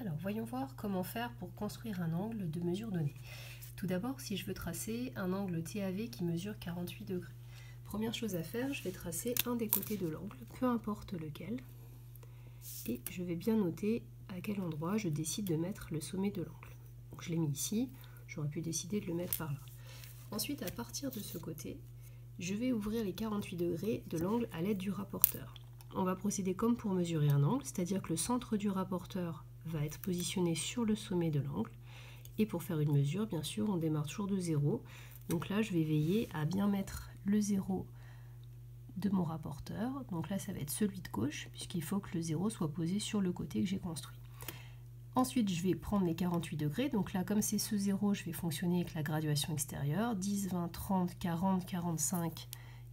Alors, voyons voir comment faire pour construire un angle de mesure donnée. Tout d'abord, si je veux tracer un angle TAV qui mesure 48 degrés, première chose à faire, je vais tracer un des côtés de l'angle, peu importe lequel, et je vais bien noter à quel endroit je décide de mettre le sommet de l'angle. Donc je l'ai mis ici, j'aurais pu décider de le mettre par là. Ensuite, à partir de ce côté, je vais ouvrir les 48 degrés de l'angle à l'aide du rapporteur. On va procéder comme pour mesurer un angle, c'est-à-dire que le centre du rapporteur va être positionné sur le sommet de l'angle. Et pour faire une mesure, bien sûr, on démarre toujours de 0. Donc là, je vais veiller à bien mettre le 0 de mon rapporteur. Donc là, ça va être celui de gauche, puisqu'il faut que le 0 soit posé sur le côté que j'ai construit. Ensuite, je vais prendre les 48 degrés. Donc là, comme c'est ce 0, je vais fonctionner avec la graduation extérieure. 10, 20, 30, 40, 45.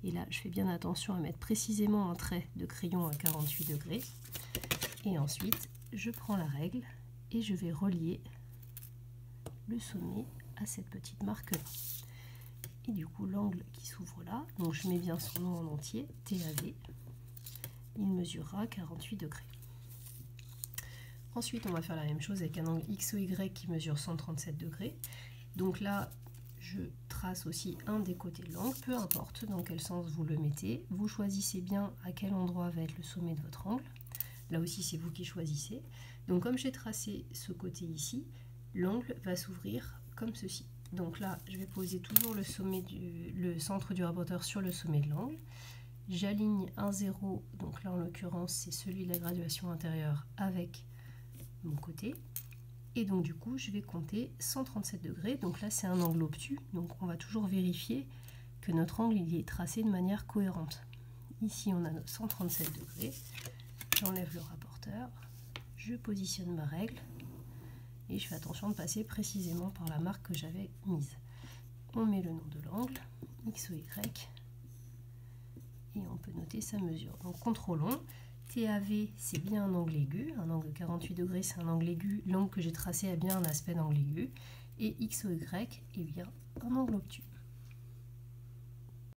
Et là, je fais bien attention à mettre précisément un trait de crayon à 48 degrés. Et ensuite, je prends la règle et je vais relier le sommet à cette petite marque-là. Et du coup, l'angle qui s'ouvre là, donc je mets bien son nom en entier, TAV, il mesurera 48 degrés. Ensuite, on va faire la même chose avec un angle XOY qui mesure 137 degrés. Donc là, je trace aussi un des côtés de l'angle, peu importe dans quel sens vous le mettez. Vous choisissez bien à quel endroit va être le sommet de votre angle. Là aussi, c'est vous qui choisissez. Donc comme j'ai tracé ce côté ici, l'angle va s'ouvrir comme ceci. Donc là, je vais poser toujours le centre du rapporteur sur le sommet de l'angle. J'aligne un 0, donc là en l'occurrence c'est celui de la graduation intérieure avec mon côté. Et donc du coup, je vais compter 137 degrés. Donc là, c'est un angle obtus. Donc on va toujours vérifier que notre angle il est tracé de manière cohérente. Ici, on a nos 137 degrés. J'enlève le rapporteur. Je positionne ma règle. Et je fais attention de passer précisément par la marque que j'avais mise. On met le nom de l'angle, X ou Y, et on peut noter sa mesure. Donc contrôlons, TAV c'est bien un angle aigu, un angle 48 degrés c'est un angle aigu, l'angle que j'ai tracé a bien un aspect d'angle aigu, et X ou Y est bien un angle obtus.